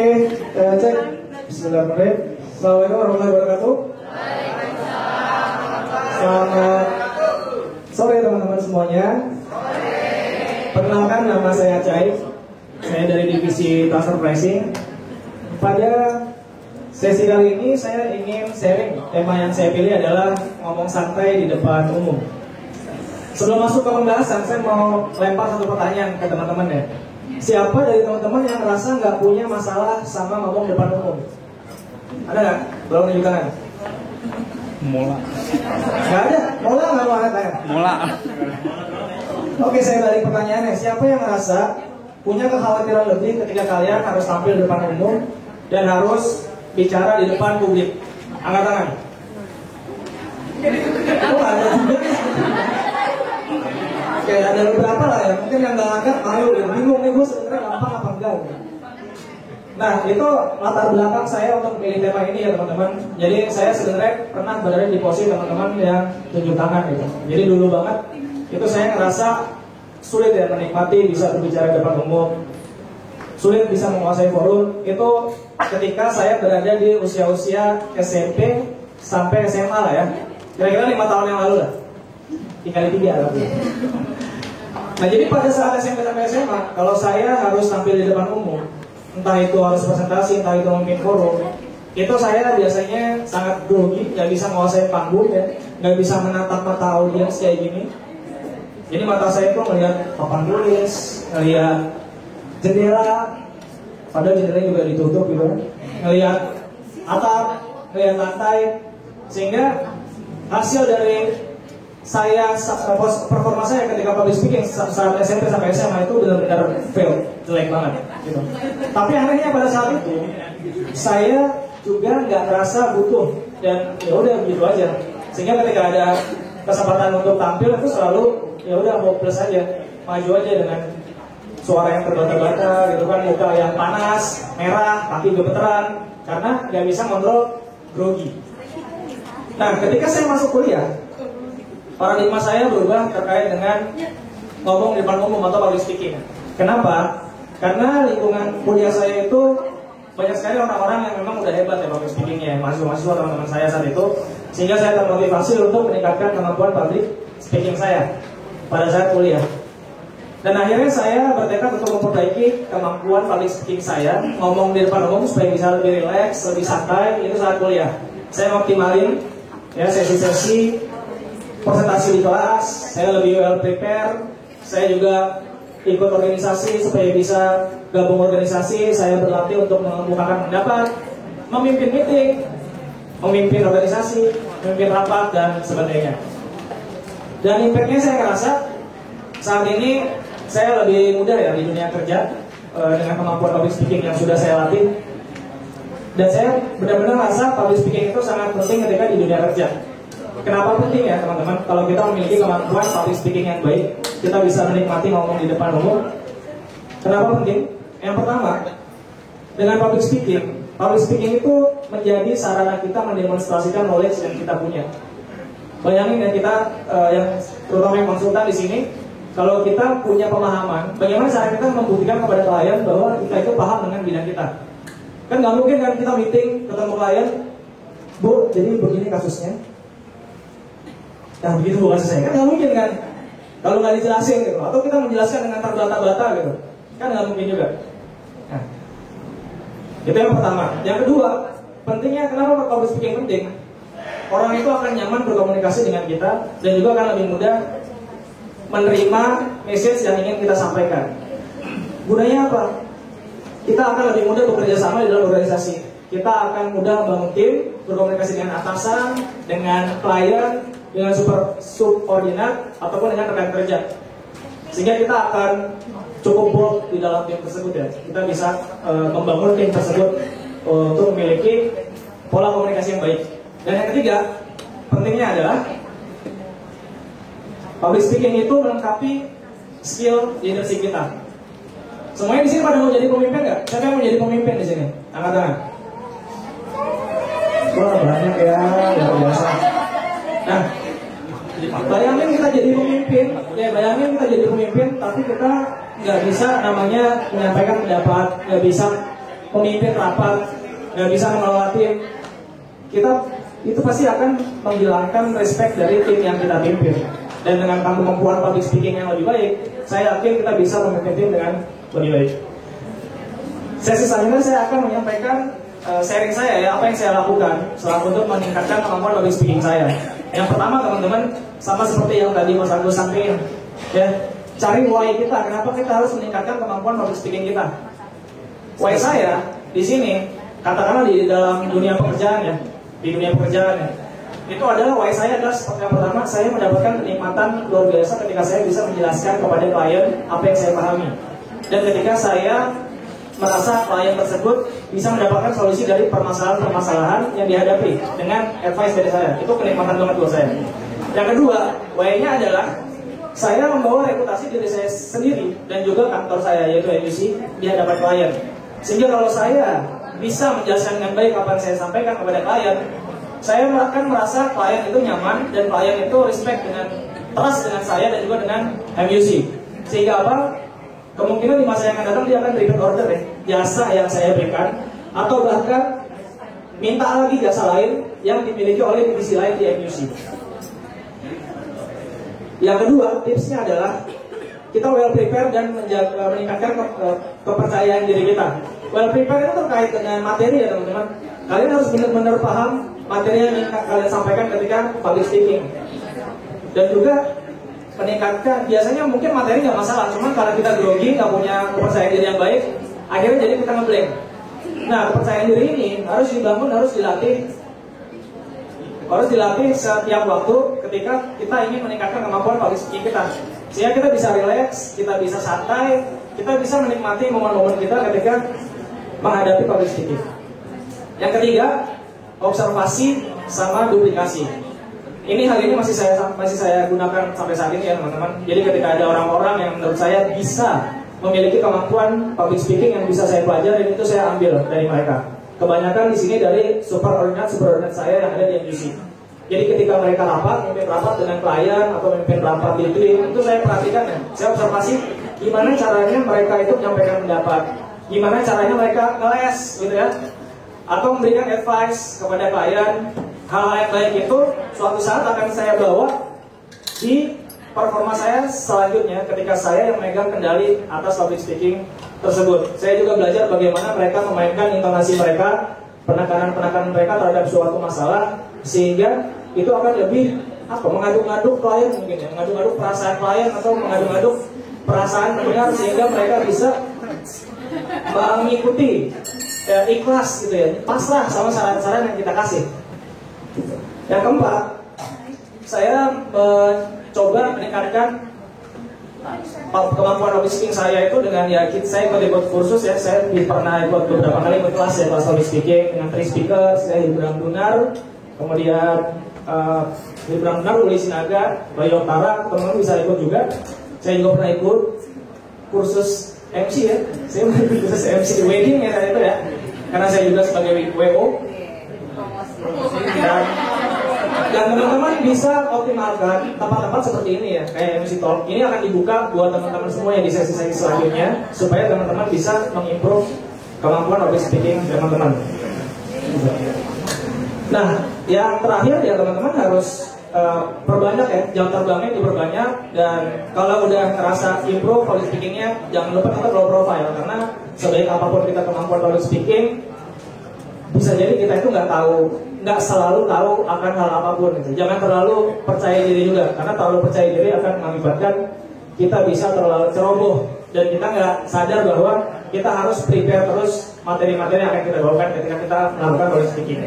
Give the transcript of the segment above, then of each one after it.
Cek. Bismillahirrahmanirrahim. Assalamualaikum warahmatullahi wabarakatuh. Selamat sore teman-teman semuanya. Perkenalkan, nama saya Cai. Saya dari divisi transfer pricing. Pada sesi kali ini saya ingin sharing. Tema yang saya pilih adalah ngomong santai di depan umum. Sebelum masuk ke pembahasan, saya mau lempar satu pertanyaan ke teman-teman ya. Siapa dari teman-teman yang merasa nggak punya masalah sama ngomong depan umum? Ada nggak? Belum tunjuk tangan. Mola. Nggak ada? Mola nggak mau angkat tangan? Mola. Oke, saya balik pertanyaannya. Siapa yang merasa punya kekhawatiran lebih ketika kalian harus tampil di depan umum dan harus bicara di depan publik? Angkat tangan. Oh, ada juga. Oke, ada beberapa lah ya. Mungkin yang nggak angkat, ayo bingung nih gue sebenarnya gampang apa enggak. Nah, itu latar belakang saya untuk pilih tema ini ya teman-teman. Jadi saya sebenarnya pernah berada di posisi teman-teman yang tunjuk tangan gitu. Jadi dulu banget itu saya ngerasa sulit ya menikmati bisa berbicara di depan umum, sulit bisa menguasai forum. Itu ketika saya berada di usia-usia SMP sampai SMA lah ya. Kira-kira 5 tahun yang lalu lah. Dikali 3 lah. Nah, jadi pada saat SMP sampai SMA, kalau saya harus tampil di depan umum, entah itu harus presentasi, entah itu memimpin forum, itu saya biasanya sangat grogi, nggak bisa menguasai panggung ya, nggak bisa menatap mata audiens kayak gini. Jadi mata saya itu melihat papan tulis, melihat jendela, padahal jendelanya juga ditutup gitu, melihat atap, melihat lantai, sehingga hasil dari saya performa saya ketika public speaking saat SMP sampai SMA itu benar-benar fail, jelek banget gitu. Tapi anehnya pada saat itu saya juga nggak merasa butuh dan ya udah begitu aja. Sehingga ketika ada kesempatan untuk tampil itu selalu ya udah hopeless aja, maju aja dengan suara yang terbata-bata gitu kan, muka yang panas, merah, kaki gemeteran karena nggak bisa kontrol grogi. Nah, ketika saya masuk kuliah, paradigma saya berubah terkait dengan ngomong di depan umum atau public speaking. Kenapa? Karena lingkungan kuliah saya itu banyak sekali orang-orang yang memang udah hebat ya public speakingnya, mahasiswa-mahasiswa teman-teman saya saat itu, sehingga saya termotivasi untuk meningkatkan kemampuan public speaking saya pada saat kuliah. Dan akhirnya saya bertekad untuk memperbaiki kemampuan public speaking saya, ngomong di depan umum supaya bisa lebih rileks, lebih santai, itu saat kuliah. Saya optimalin ya sesi-sesi presentasi di kelas, saya lebih well prepare, saya juga ikut organisasi supaya bisa gabung organisasi, saya berlatih untuk mengemukakan pendapat, memimpin meeting, memimpin organisasi, memimpin rapat, dan sebagainya. Dan impactnya saya ngerasa saat ini saya lebih mudah ya di dunia kerja dengan kemampuan public speaking yang sudah saya latih. Dan saya benar-benar merasa public speaking itu sangat penting ketika di dunia kerja. Kenapa penting ya teman-teman? Kalau kita memiliki kemampuan public speaking yang baik, kita bisa menikmati ngomong di depan umum. Kenapa penting? Yang pertama, dengan public speaking itu menjadi sarana kita mendemonstrasikan knowledge yang kita punya. Bayangin ya kita yang terutama yang konsultan di sini, kalau kita punya pemahaman, bagaimana cara kita membuktikan kepada klien bahwa kita itu paham dengan bidang kita? Kan nggak mungkin kan kita meeting ketemu klien, Bu, jadi begini kasusnya. Nah begitu bukan selesai, kan nggak mungkin kan kalau nggak dijelasin gitu, atau kita menjelaskan dengan terbata-bata gitu, kan nggak mungkin juga. Nah, itu yang pertama. Yang kedua, pentingnya kenapa public speaking penting? Orang itu akan nyaman berkomunikasi dengan kita dan juga akan lebih mudah menerima message yang ingin kita sampaikan. Gunanya apa? Kita akan lebih mudah bekerja sama di dalam organisasi. Kita akan mudah membangun tim, berkomunikasi dengan atasan, dengan klien, dengan subordinat ataupun dengan rekan kerja, sehingga kita akan cukup bold di dalam tim tersebut ya. Kita bisa membangun tim tersebut untuk memiliki pola komunikasi yang baik. Dan yang ketiga, pentingnya adalah public speaking itu melengkapi skill leadership kita. Semuanya di sini pada mau jadi pemimpin nggak? Siapa yang mau jadi pemimpin di sini? Angkat tangan. Wah banyak ya, luar biasa. Nah, bayangin kita jadi pemimpin, tapi kita nggak bisa namanya menyampaikan pendapat, nggak bisa memimpin rapat, nggak bisa mengelola tim, kita itu pasti akan menghilangkan respect dari tim yang kita pimpin. Dan dengan kemampuan public speaking yang lebih baik, saya yakin kita bisa memimpin tim dengan lebih baik. Sesi selanjutnya saya akan menyampaikan sharing saya ya, apa yang saya lakukan selama untuk meningkatkan kemampuan public speaking saya. Yang pertama teman-teman, sama seperti yang tadi Mas Agus sampaikan, ya, cari why kita, kenapa kita harus meningkatkan kemampuan public speaking kita. Why saya di sini, katakanlah di dalam dunia pekerjaan ya, di dunia pekerjaan ya, itu adalah why saya adalah seperti yang pertama, saya mendapatkan kenikmatan luar biasa ketika saya bisa menjelaskan kepada klien apa yang saya pahami, dan ketika saya merasa klien tersebut bisa mendapatkan solusi dari permasalahan-permasalahan yang dihadapi dengan advice dari saya. Itu kenikmatan banget buat saya. Yang kedua, why-nya adalah saya membawa reputasi diri saya sendiri dan juga kantor saya, yaitu MUC, di hadapan klien. Sehingga kalau saya bisa menjelaskan dengan baik apa yang saya sampaikan kepada klien, saya akan merasa klien itu nyaman dan klien itu respect dengan trust dengan saya dan juga dengan MUC. Sehingga apa? Kemungkinan di masa yang akan datang dia akan repeat order ya, jasa yang saya berikan, atau bahkan minta lagi jasa lain yang dimiliki oleh divisi lain di MUC. Yang kedua, tipsnya adalah kita well prepare dan meningkatkan kepercayaan diri kita. Well prepare itu terkait dengan materi ya teman-teman. Kalian harus benar-benar paham materi yang ingin kalian sampaikan ketika public speaking. Dan juga meningkatkan, biasanya mungkin materi nggak masalah, cuman kalau kita grogi, nggak punya kepercayaan diri yang baik, akhirnya jadi kita ngeblank. Nah, kepercayaan diri ini harus dibangun, harus dilatih setiap waktu ketika kita ingin meningkatkan kemampuan public speaking kita. Sehingga kita bisa relax, kita bisa santai, kita bisa menikmati momen-momen kita ketika menghadapi public speaking. Yang ketiga, observasi sama duplikasi. Ini hal ini masih saya gunakan sampai saat ini ya teman-teman. Jadi ketika ada orang-orang yang menurut saya bisa memiliki kemampuan public speaking yang bisa saya pelajari, itu saya ambil dari mereka. Kebanyakan di sini dari superordinate saya yang ada di MUC. Jadi ketika mereka memimpin rapat dengan klien atau memimpin rapat di tim, itu saya perhatikan ya. Saya observasi gimana caranya mereka itu menyampaikan pendapat, gimana caranya mereka ngeles gitu ya, atau memberikan advice kepada klien. Hal-hal yang baik itu suatu saat akan saya bawa di performa saya selanjutnya ketika saya yang memegang kendali atas public speaking tersebut. Saya juga belajar bagaimana mereka memainkan intonasi mereka, penekanan mereka terhadap suatu masalah, sehingga itu akan lebih mengaduk-aduk klien mungkin ya, mengaduk-aduk perasaan klien atau mengaduk-aduk perasaan pendengar, sehingga mereka bisa mengikuti ikhlas gitu ya, pasrah sama saran-saran yang kita kasih. Yang keempat, saya mencoba meningkatkan kemampuan public speaking saya itu dengan saya ikut kursus ya. Saya pernah ikut beberapa kali ikut kelas ya, kelas public speaking dengan 3 speaker. Saya Ibrahim Dunar, kemudian Ibrahim Dunar, Uli Sinaga, Bayu Oktara, teman-teman bisa ikut juga. Saya juga pernah ikut kursus MC ya. Saya pernah ikut kursus MC di wedding ya itu ya, karena saya juga sebagai WO. Dan teman-teman bisa optimalkan tempat-tempat seperti ini ya, kayak MC Talk. Ini akan dibuka buat teman-teman semua yang di sesi-sesi selanjutnya, supaya teman-teman bisa mengimprove kemampuan public speaking teman-teman. Nah, yang terakhir ya teman-teman harus perbanyak ya, jam terbangnya diperbanyak. Dan kalau udah ngerasa improve public speakingnya, jangan lupa tetap low profile, karena sebaik apapun kita kemampuan public speaking, bisa jadi kita itu nggak selalu tahu akan hal apapun gitu. Jangan terlalu percaya diri juga, karena terlalu percaya diri akan mengakibatkan kita bisa terlalu ceroboh dan kita nggak sadar bahwa kita harus prepare terus materi-materi yang akan kita bawakan ketika kita melakukan public speaking.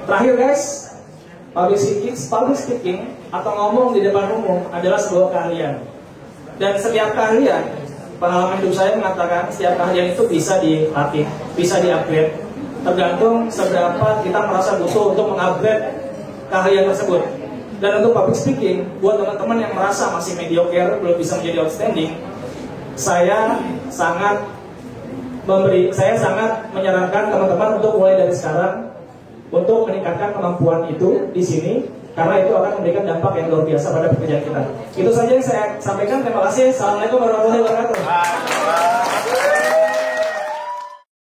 Terakhir guys, public speaking atau ngomong di depan umum adalah sebuah keahlian, dan setiap keahlian, pengalaman hidup saya mengatakan setiap keahlian itu bisa dilatih, bisa di-upgrade. Tergantung seberapa kita merasa butuh untuk mengupgrade keahlian tersebut. Dan untuk public speaking, buat teman-teman yang merasa masih mediocre, belum bisa menjadi outstanding, saya sangat menyarankan teman-teman untuk mulai dari sekarang untuk meningkatkan kemampuan itu di sini, karena itu akan memberikan dampak yang luar biasa pada pekerjaan kita. Itu saja yang saya sampaikan. Terima kasih. Assalamualaikum warahmatullahi wabarakatuh.